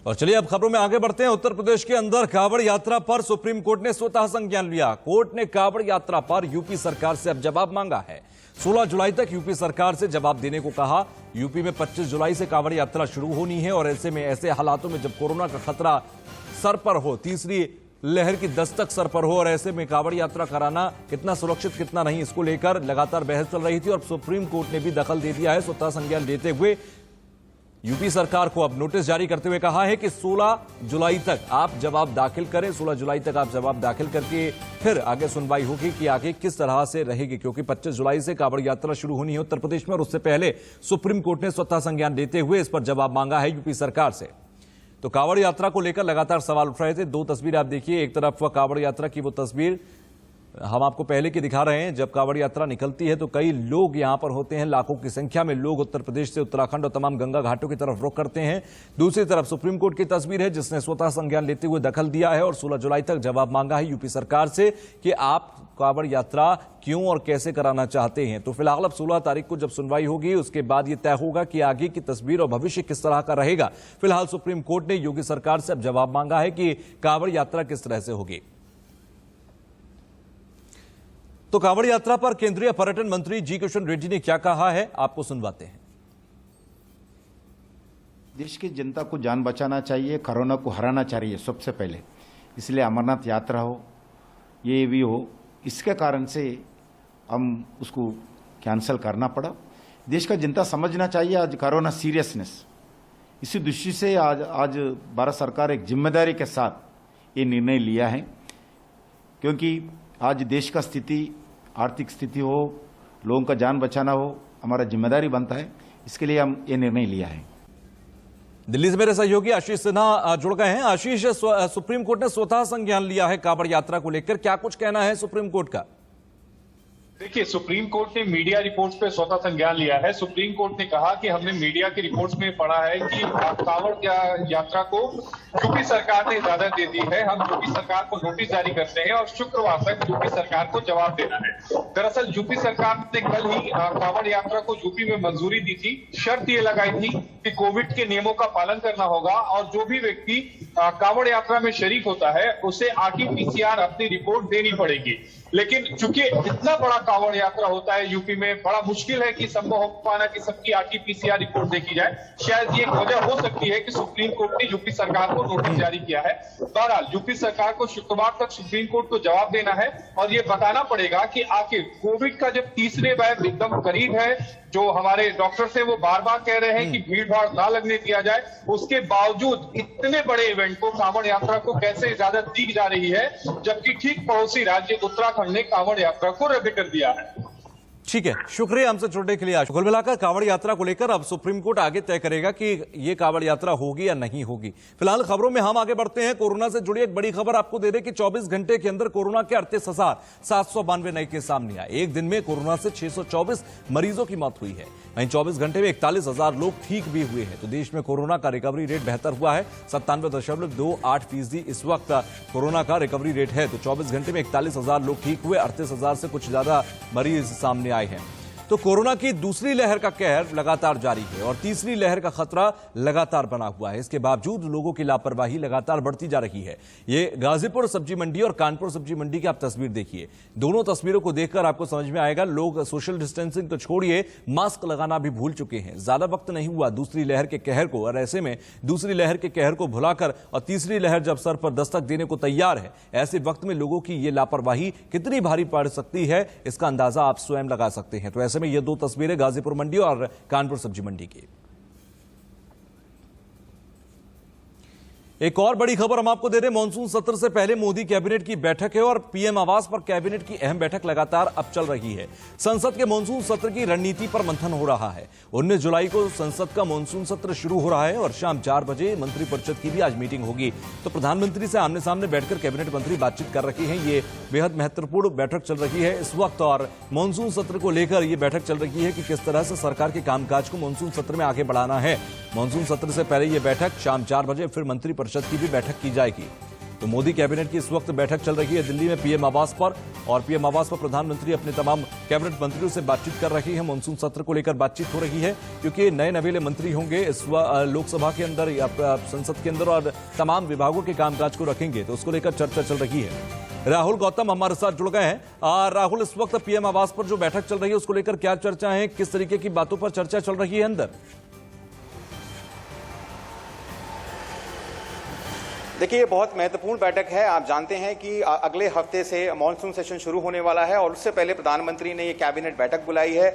और चलिए अब खबरों में आगे बढ़ते हैं। उत्तर प्रदेश के अंदर कांवड़ यात्रा पर सुप्रीम कोर्ट ने स्वतः संज्ञान लिया। कोर्ट ने कांवड़ यात्रा पर यूपी सरकार से अब जवाब मांगा है। 16 जुलाई तक यूपी सरकार से जवाब देने को कहा। यूपी में 25 जुलाई से कांवड़ यात्रा शुरू होनी है और ऐसे में ऐसे हालातों में जब कोरोना का खतरा सर पर हो, तीसरी लहर की दस्तक सर पर हो और ऐसे में कांवड़ यात्रा कराना कितना सुरक्षित कितना नहीं, इसको लेकर लगातार बहस चल रही थी और सुप्रीम कोर्ट ने भी दखल दे दिया है। स्वतः संज्ञान लेते हुए यूपी सरकार को अब नोटिस जारी करते हुए कहा है कि 16 जुलाई तक आप जवाब दाखिल करें। 16 जुलाई तक आप जवाब दाखिल करके फिर आगे सुनवाई होगी कि आगे किस तरह से रहेगी, क्योंकि 25 जुलाई से कांवड़ यात्रा शुरू होनी है उत्तर प्रदेश में और उससे पहले सुप्रीम कोर्ट ने स्वतः संज्ञान लेते हुए इस पर जवाब मांगा है यूपी सरकार से। तो कांवड़ यात्रा को लेकर लगातार सवाल उठ रहे थे। दो तस्वीर आप देखिए, एक तरफ कांवड़ यात्रा की वो तस्वीर हम आपको पहले की दिखा रहे हैं। जब कांवड़ यात्रा निकलती है तो कई लोग यहां पर होते हैं, लाखों की संख्या में लोग उत्तर प्रदेश से उत्तराखंड और तमाम गंगा घाटों की तरफ रुख करते हैं। दूसरी तरफ सुप्रीम कोर्ट की तस्वीर है जिसने स्वतः संज्ञान लेते हुए दखल दिया है और 16 जुलाई तक जवाब मांगा है यूपी सरकार से कि आप कांवड़ यात्रा क्यों और कैसे कराना चाहते हैं। तो फिलहाल अब 16 तारीख को जब सुनवाई होगी उसके बाद यह तय होगा कि आगे की तस्वीर और भविष्य किस तरह का रहेगा। फिलहाल सुप्रीम कोर्ट ने योगी सरकार से अब जवाब मांगा है कि कांवड़ यात्रा किस तरह से होगी। तो कांवड़ यात्रा पर केंद्रीय पर्यटन मंत्री जी किशन रेड्डी ने क्या कहा है, आपको सुनवाते हैं। देश की जनता को जान बचाना चाहिए, कोरोना को हराना चाहिए सबसे पहले। इसलिए अमरनाथ यात्रा हो, ये भी हो, इसके कारण से हम उसको कैंसिल करना पड़ा। देश का जनता समझना चाहिए आज कोरोना सीरियसनेस। इसी दृष्टि से आज भारत सरकार एक जिम्मेदारी के साथ ये निर्णय लिया है, क्योंकि आज देश का स्थिति, आर्थिक स्थिति हो, लोगों का जान बचाना हो, हमारा जिम्मेदारी बनता है। इसके लिए हम ये निर्णय लिया है। दिल्ली से मेरे सहयोगी आशीष सिन्हा जुड़ गए हैं। आशीष, सुप्रीम कोर्ट ने स्वतः संज्ञान लिया है कांवड़ यात्रा को लेकर, क्या कुछ कहना है सुप्रीम कोर्ट का? देखिए, सुप्रीम कोर्ट ने मीडिया रिपोर्ट्स पे स्वतः संज्ञान लिया है। सुप्रीम कोर्ट ने कहा कि हमने मीडिया की रिपोर्ट्स में पढ़ा है कि कांवड़ यात्रा को यूपी सरकार ने इजाजत दे दी है। हम यूपी सरकार को नोटिस जारी करते हैं और शुक्रवार तक यूपी सरकार को जवाब देना है। दरअसल यूपी सरकार ने कल ही कांवड़ यात्रा को यूपी में मंजूरी दी थी। शर्त ये लगाई थी कि कोविड के नियमों का पालन करना होगा और जो भी व्यक्ति कांवड़ यात्रा में शरीक होता है उसे RT-PCR अपनी रिपोर्ट देनी पड़ेगी। लेकिन चूंकि इतना बड़ा कांवड़ यात्रा होता है यूपी में, बड़ा मुश्किल है कि संभव हो पाना कि सबकी RT-PCR रिपोर्ट देखी जाए। शायद ये एक वजह हो सकती है कि सुप्रीम कोर्ट ने यूपी सरकार को नोटिस जारी किया है। बहरहाल यूपी सरकार को शुक्रवार तक सुप्रीम कोर्ट को जवाब देना है और ये बताना पड़ेगा कि आखिर कोविड का जब तीसरे वेव एकदम करीब है, जो हमारे डॉक्टर्स हैं वो बार बार कह रहे हैं कि भीड़ भाड़ ना लगने दिया जाए, उसके बावजूद इतने बड़े इवेंट को, कांवड़ यात्रा को कैसे इजाजत दी जा रही है, जबकि ठीक पड़ोसी राज्य उत्तराखंड ने कांवड़ यात्रा को रद्द कर दिया है। ठीक है, शुक्रिया हमसे जुड़ने के लिए। कुल मिलाकर कांवड़ यात्रा को लेकर अब सुप्रीम कोर्ट आगे तय करेगा कि ये कांवड़ यात्रा होगी या नहीं होगी। फिलहाल खबरों में हम आगे बढ़ते हैं। कोरोना से जुड़ी एक बड़ी खबर आपको दे दें कि 24 घंटे के अंदर कोरोना के 38,792 नए केस सामने आए। एक दिन में कोरोना से 624 मरीजों की मौत हुई है। वहीं 24 घंटे में 41,000 लोग ठीक भी हुए हैं। तो देश में कोरोना का रिकवरी रेट बेहतर हुआ है। 97.28% इस वक्त कोरोना का रिकवरी रेट है। तो 24 घंटे में 41,000 लोग ठीक हुए, 38,000 से कुछ ज्यादा मरीज सामने आए हैं। तो कोरोना की दूसरी लहर का कहर लगातार जारी है और तीसरी लहर का खतरा लगातार बना हुआ है। इसके बावजूद लोगों की लापरवाही लगातार बढ़ती जा रही है। ये गाजीपुर सब्जी मंडी और कानपुर सब्जी मंडी की आप तस्वीर देखिए। दोनों तस्वीरों को देखकर आपको समझ में आएगा, लोग सोशल डिस्टेंसिंग को छोड़िए, मास्क लगाना भी भूल चुके हैं। ज्यादा वक्त नहीं हुआ दूसरी लहर के कहर को, और ऐसे में दूसरी लहर के कहर को भुलाकर और तीसरी लहर जब सर पर दस्तक देने को तैयार है, ऐसे वक्त में लोगों की ये लापरवाही कितनी भारी पड़ सकती है, इसका अंदाजा आप स्वयं लगा सकते हैं। तो ऐसे में ये दो तस्वीरें गाजीपुर मंडी और कानपुर सब्जी मंडी की। एक और बड़ी खबर हम आपको दे रहे हैं। मानसून सत्र से पहले मोदी कैबिनेट की बैठक है और पीएम आवास पर कैबिनेट की अहम बैठक लगातार अब चल रही है। संसद के मानसून सत्र की रणनीति पर मंथन हो रहा है। 19 जुलाई को संसद का मानसून सत्र शुरू हो रहा है और शाम 4 बजे मंत्रिपरिषद की भी आज मीटिंग होगी। तो प्रधानमंत्री से आमने सामने बैठकर कैबिनेट मंत्री बातचीत कर रहे हैं। ये बेहद महत्वपूर्ण बैठक चल रही है इस वक्त और मानसून सत्र को लेकर यह बैठक चल रही है कि किस तरह से सरकार के कामकाज को मानसून सत्र में आगे बढ़ाना है। मानसून सत्र से पहले यह बैठक शाम 4 बजे, फिर मंत्रिपरिषद की भी बैठक की जाएगी। तो मोदी कैबिनेट की इस वक्त बैठक चल रही है दिल्ली में पीएम आवास पर, और पीएम आवास पर प्रधानमंत्री अपने तमाम कैबिनेट मंत्रियों से बातचीत कर रही है। मानसून सत्र को लेकर बातचीत हो रही है क्योंकि नए नवेले मंत्री होंगे इस लोकसभा के अंदर या संसद के अंदर और तमाम विभागों के कामकाज को रखेंगे, तो उसको लेकर चर्चा चल रही है। राहुल गौतम हमारे साथ जुड़ गए हैं। राहुल, इस वक्त पीएम आवास पर जो बैठक चल रही है उसको लेकर क्या चर्चा है, किस तरीके की बातों पर चर्चा चल रही है अंदर? देखिए, ये बहुत महत्वपूर्ण बैठक है। आप जानते हैं कि अगले हफ्ते से मॉनसून सेशन शुरू होने वाला है और उससे पहले प्रधानमंत्री ने ये कैबिनेट बैठक बुलाई है।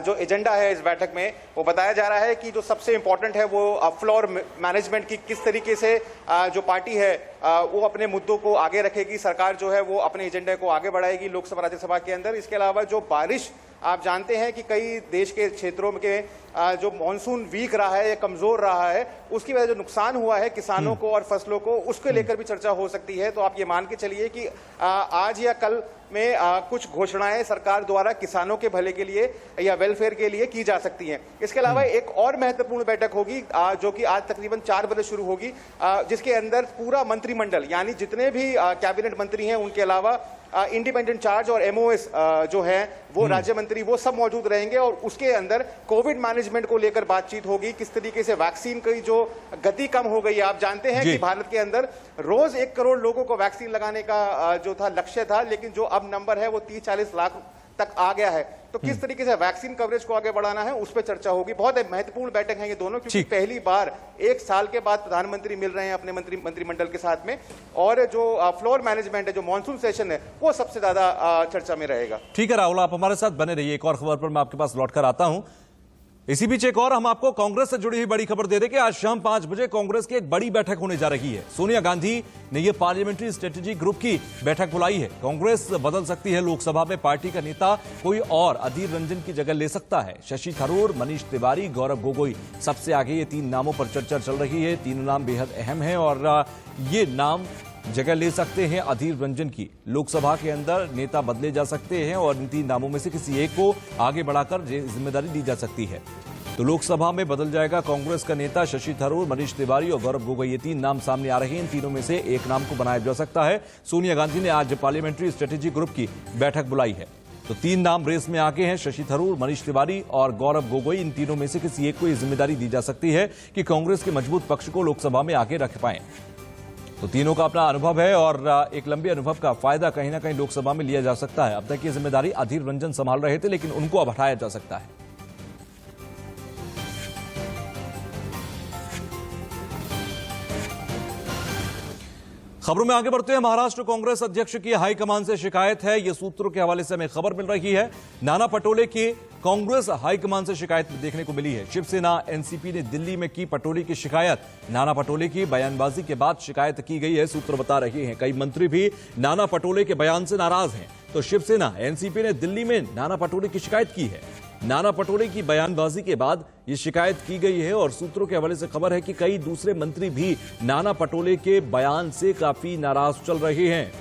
जो एजेंडा है इस बैठक में वो बताया जा रहा है कि जो सबसे इंपॉर्टेंट है वो फ्लोर मैनेजमेंट की किस तरीके से जो पार्टी है वो अपने मुद्दों को आगे रखेगी, सरकार जो है वो अपने एजेंडे को आगे बढ़ाएगी लोकसभा राज्यसभा के अंदर। इसके अलावा जो बारिश, आप जानते हैं कि कई देश के क्षेत्रों के जो मॉनसून वीक रहा है या कमजोर रहा है, उसकी वजह जो नुकसान हुआ है किसानों को और फसलों को, उसको लेकर भी चर्चा हो सकती है। तो आप ये मान के चलिए कि आज या कल में कुछ घोषणाएं सरकार द्वारा किसानों के भले के लिए या वेलफेयर के लिए की जा सकती हैं। इसके अलावा एक और महत्वपूर्ण बैठक होगी जो कि आज तकरीबन 4 बजे शुरू होगी, जिसके अंदर पूरा मंत्रिमंडल यानी जितने भी कैबिनेट मंत्री हैं उनके अलावा इंडिपेंडेंट चार्ज और एमओएस जो है वो राज्य मंत्री वो सब मौजूद रहेंगे और उसके अंदर कोविड मैनेजमेंट को लेकर बातचीत होगी। किस तरीके से वैक्सीन की जो गति कम हो गई है, आप जानते हैं कि भारत के अंदर रोज 1 करोड़ लोगों को वैक्सीन लगाने का जो था लक्ष्य था, लेकिन जो अब नंबर है वो 30-40 लाख तक आ गया है। तो किस तरीके से वैक्सीन कवरेज को आगे बढ़ाना है उस पर चर्चा होगी। बहुत महत्वपूर्ण बैठक है ये दोनों, क्योंकि पहली बार 1 साल के बाद प्रधानमंत्री मिल रहे हैं अपने मंत्रिमंडल के साथ में, और जो फ्लोर मैनेजमेंट है, जो मॉनसून सेशन है, वो सबसे ज्यादा चर्चा में रहेगा। ठीक है राहुल, आप हमारे साथ बने रहिए। एक और खबर पर मैं आपके पास लौटकर आता हूं। इसी बीच एक और हम आपको कांग्रेस से जुड़ी हुई बड़ी खबर दे दें कि आज शाम 5 बजे कांग्रेस की एक बड़ी बैठक होने जा रही है। सोनिया गांधी ने यह पार्लियामेंट्री स्ट्रेटेजी ग्रुप की बैठक बुलाई है। कांग्रेस बदल सकती है, लोकसभा में पार्टी का नेता कोई और अधीर रंजन की जगह ले सकता है। शशि थरूर, मनीष तिवारी, गौरव गोगोई सबसे आगे ये 3 नामों पर चर्चा चल रही है। तीनों नाम बेहद अहम है और ये नाम जगह ले सकते हैं अधीर रंजन की। लोकसभा के अंदर नेता बदले जा सकते हैं और इन 3 नामों में से किसी एक को आगे बढ़ाकर जिम्मेदारी दी जा सकती है। तो लोकसभा में बदल जाएगा कांग्रेस का नेता शशि थरूर, मनीष तिवारी और गौरव गोगोई। ये 3 नाम सामने आ रहे हैं। इन तीनों में से एक नाम को बनाया जा सकता है। सोनिया गांधी ने आज पार्लियामेंट्री स्ट्रेटेजी ग्रुप की बैठक बुलाई है। तो 3 नाम रेस में आगे हैं, शशि थरूर, मनीष तिवारी और गौरव गोगोई। इन तीनों में से किसी एक को यह जिम्मेदारी दी जा सकती है कि कांग्रेस के मजबूत पक्ष को लोकसभा में आगे रख पाए। तो तीनों का अपना अनुभव है और एक लंबे अनुभव का फायदा कहीं ना कहीं लोकसभा में लिया जा सकता है। अब तक ये जिम्मेदारी अधीर रंजन संभाल रहे थे, लेकिन उनको अब हटाया जा सकता है। खबरों में आगे बढ़ते हैं। महाराष्ट्र कांग्रेस अध्यक्ष की हाईकमान से शिकायत है। यह सूत्रों के हवाले से हमें खबर मिल रही है। नाना पटोले की कांग्रेस हाईकमान से शिकायत देखने को मिली है। शिवसेना एनसीपी ने दिल्ली में की पटोले की शिकायत। नाना पटोले की बयानबाजी के बाद शिकायत की गई है, सूत्र बता रहे हैं। कई मंत्री भी नाना पटोले के बयान से नाराज हैं। तो शिवसेना एनसीपी ने दिल्ली में नाना पटोले की शिकायत की है। नाना पटोले की बयानबाजी के बाद यह शिकायत की गई है और सूत्रों के हवाले से खबर है कि कई दूसरे मंत्री भी नाना पटोले के बयान से काफी नाराज चल रहे हैं।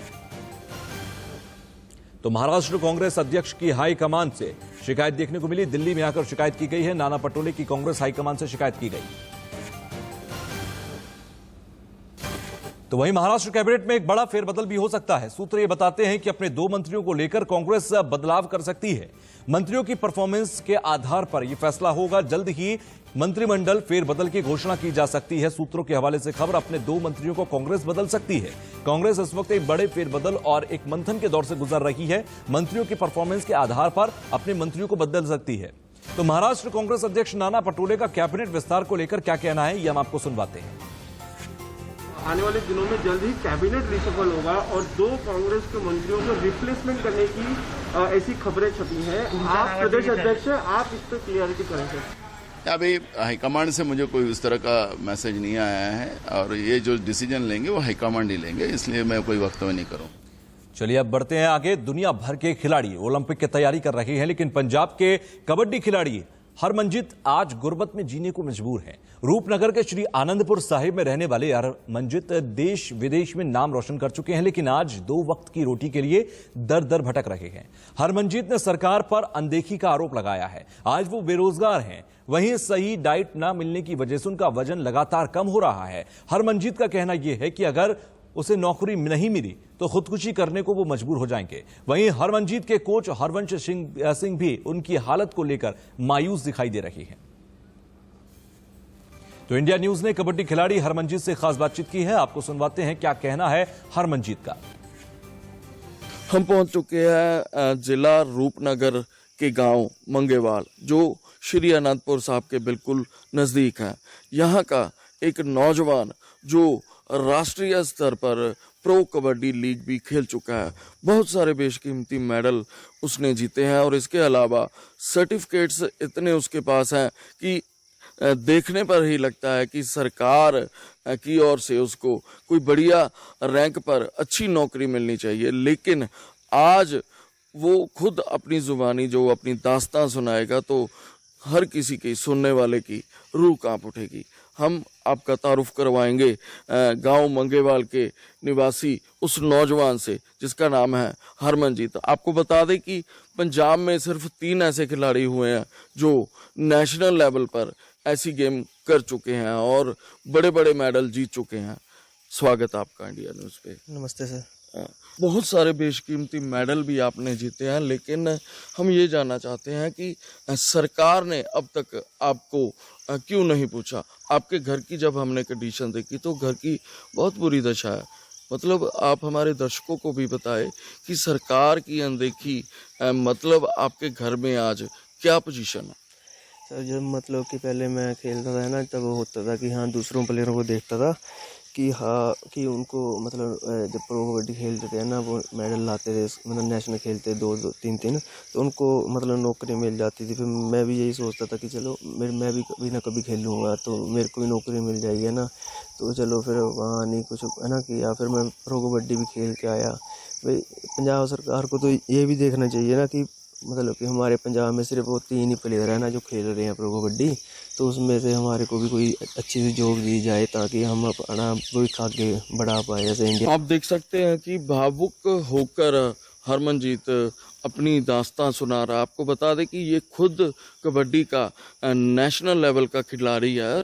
तो महाराष्ट्र कांग्रेस अध्यक्ष की हाईकमान से शिकायत देखने को मिली। दिल्ली में आकर शिकायत की गई है। नाना पटोले की कांग्रेस हाईकमान से शिकायत की गई। तो वहीं महाराष्ट्र कैबिनेट में एक बड़ा फेरबदल भी हो सकता है। सूत्र ये बताते हैं कि अपने 2 मंत्रियों को लेकर कांग्रेस बदलाव कर सकती है। मंत्रियों की परफॉर्मेंस के आधार पर यह फैसला होगा। जल्द ही मंत्रिमंडल फेरबदल की घोषणा की जा सकती है। सूत्रों के हवाले से खबर, अपने 2 मंत्रियों को कांग्रेस बदल सकती है। कांग्रेस इस वक्त एक बड़े फेरबदल और एक मंथन के दौर से गुजर रही है। मंत्रियों की परफॉर्मेंस के आधार पर अपने मंत्रियों को बदल सकती है। तो महाराष्ट्र कांग्रेस अध्यक्ष नाना पटोले का कैबिनेट विस्तार को लेकर क्या कहना है, यह हम आपको सुनवाते हैं। आने वाले दिनों में जल्द ही कैबिनेट रिशफल होगा और 2 कांग्रेस के मंत्रियों को रिप्लेसमेंट करने की ऐसी खबरें छपी हैं। आप प्रदेश अध्यक्ष हैं, आप इस पर क्लियरिटी करें। अभी हाईकमांड से मुझे कोई उस तरह का मैसेज नहीं आया है और ये जो डिसीजन लेंगे वो हाईकमांड ही लेंगे, इसलिए मैं कोई वक्तव्य नहीं करूँ। चलिए अब बढ़ते हैं आगे। दुनिया भर के खिलाड़ी ओलंपिक की तैयारी कर रहे हैं, लेकिन पंजाब के कबड्डी खिलाड़ी हरमनजीत आज गुर्बत में जीने को मजबूर है। रूपनगर के श्री आनंदपुर साहिब में रहने वाले हरमनजीत देश विदेश में नाम रोशन कर चुके हैं, लेकिन आज 2 वक्त की रोटी के लिए दर दर भटक रहे हैं। हरमनजीत ने सरकार पर अनदेखी का आरोप लगाया है। आज वो बेरोजगार हैं। वहीं सही डाइट न मिलने की वजह से उनका वजन लगातार कम हो रहा है। हरमनजीत का कहना यह है कि अगर उसे नौकरी नहीं मिली तो खुदकुशी करने को वो मजबूर हो जाएंगे। वहीं हरमनजीत के कोच हरवंश सिंह भी उनकी हालत को लेकर मायूस दिखाई दे रही हैं। तो इंडिया न्यूज ने कबड्डी खिलाड़ी हरमनजीत से खास बातचीत की है। आपको सुनवाते हैं क्या कहना है हरमनजीत का। हम पहुंच चुके हैं जिला रूपनगर के गांव मंगेवाल, जो श्री अनंतपुर साहब के बिल्कुल नज़दीक है। यहाँ का एक नौजवान जो राष्ट्रीय स्तर पर प्रो कबड्डी लीग भी खेल चुका है, बहुत सारे बेशकीमती मेडल उसने जीते हैं और इसके अलावा सर्टिफिकेट्स इतने उसके पास हैं कि देखने पर ही लगता है कि सरकार की ओर से उसको कोई बढ़िया रैंक पर अच्छी नौकरी मिलनी चाहिए। लेकिन आज वो खुद अपनी जुबानी जो अपनी दास्तां सुनाएगा तो हर किसी की सुनने वाले की रूह कांप उठेगी। हम आपका तारुफ करवाएंगे गांव मंगेवाल के निवासी उस नौजवान से जिसका नाम है हरमनजीत। आपको बता दें कि पंजाब में सिर्फ 3 ऐसे खिलाड़ी हुए हैं जो नेशनल लेवल पर ऐसी गेम कर चुके हैं और बड़े बड़े मेडल जीत चुके हैं। स्वागत आपका इंडिया न्यूज़ पे। नमस्ते सर। बहुत सारे बेशकीमती मेडल भी आपने जीते हैं, लेकिन हम ये जानना चाहते हैं कि सरकार ने अब तक आपको क्यों नहीं पूछा। आपके घर की जब हमने कंडीशन देखी तो घर की बहुत बुरी दशा है। मतलब आप हमारे दर्शकों को भी बताएं कि सरकार की अनदेखी मतलब आपके घर में आज क्या पोजीशन है। सर जब मतलब कि पहले मैं खेलता था ना, तब होता था कि हाँ दूसरों प्लेयरों को देखता था कि हाँ कि उनको मतलब जब प्रो कबड्डी खेलते थे ना, वो मेडल लाते थे, मतलब नेशनल खेलते 2-3 तो उनको मतलब नौकरी मिल जाती थी। फिर मैं भी यही सोचता था कि चलो मैं भी कभी ना कभी खेलूँगा तो मेरे को भी नौकरी मिल जाएगी है ना। तो चलो फिर वहाँ नहीं कुछ है ना किया, फिर मैं प्रो कबड्डी भी खेल के आया। भाई पंजाब सरकार को तो ये भी देखना चाहिए ना कि मतलब कि हमारे पंजाब में सिर्फ वो 3 ही प्लेयर है ना जो खेल रहे हैं प्रो कबड्डी, तो उसमें से हमारे को भी कोई अच्छी सी जॉब दी जाए ताकि हम अपना भविष्य आगे बढ़ा पाए जैसे इंडिया। आप देख सकते हैं कि भावुक होकर हरमनजीत अपनी दास्तां सुना रहा। आपको बता दें कि ये खुद कबड्डी का नेशनल लेवल का खिलाड़ी है।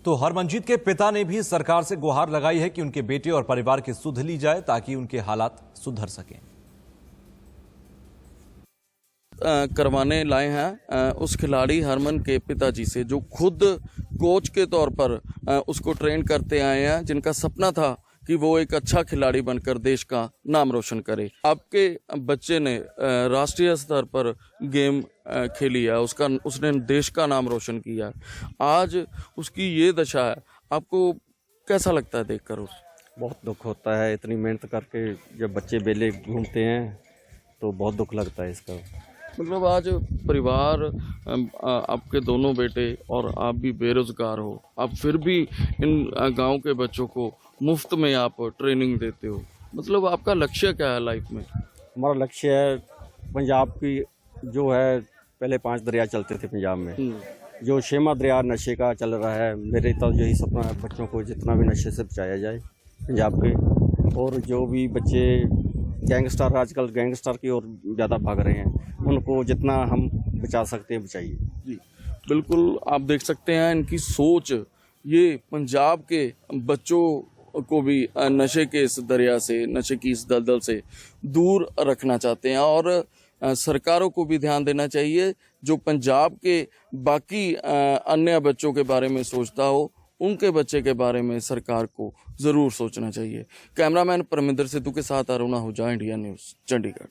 तो हरमनजीत के पिता ने भी सरकार से गुहार लगाई है कि उनके बेटे और परिवार की सुध ली जाए ताकि उनके हालात सुधर सकें। करवाने लाए हैं उस खिलाड़ी हरमन के पिताजी से, जो खुद कोच के तौर पर उसको ट्रेन करते आए हैं, जिनका सपना था कि वो एक अच्छा खिलाड़ी बनकर देश का नाम रोशन करे। आपके बच्चे ने राष्ट्रीय स्तर पर गेम खेली है, उसने देश का नाम रोशन किया। आज उसकी ये दशा है, आपको कैसा लगता है देखकर? उस बहुत दुख होता है। इतनी मेहनत करके जब बच्चे बेले घूमते हैं तो बहुत दुख लगता है इसका। मतलब आज परिवार आपके दोनों बेटे और आप भी बेरोजगार हो, आप फिर भी इन गांव के बच्चों को मुफ्त में आप ट्रेनिंग देते हो। मतलब आपका लक्ष्य क्या है लाइफ में? हमारा लक्ष्य है पंजाब की जो है, पहले 5 दरिया चलते थे पंजाब में, जो 6वां दरिया नशे का चल रहा है। मेरे तो यही सपना है बच्चों को जितना भी नशे से बचाया जाए पंजाब के, और जो भी बच्चे गैंगस्टर आजकल गैंगस्टर की ओर ज़्यादा भाग रहे हैं, उनको जितना हम बचा सकते हैं बचाइए। जी बिल्कुल, आप देख सकते हैं इनकी सोच। ये पंजाब के बच्चों को भी नशे के इस दरिया से, नशे की इस दलदल से दूर रखना चाहते हैं और सरकारों को भी ध्यान देना चाहिए जो पंजाब के बाकी अन्य बच्चों के बारे में सोचता हो, उनके बच्चे के बारे में सरकार को जरूर सोचना चाहिए। कैमरामैन परमिंदर सिद्धू के साथ अरुणा हुजा, इंडिया न्यूज़, चंडीगढ़।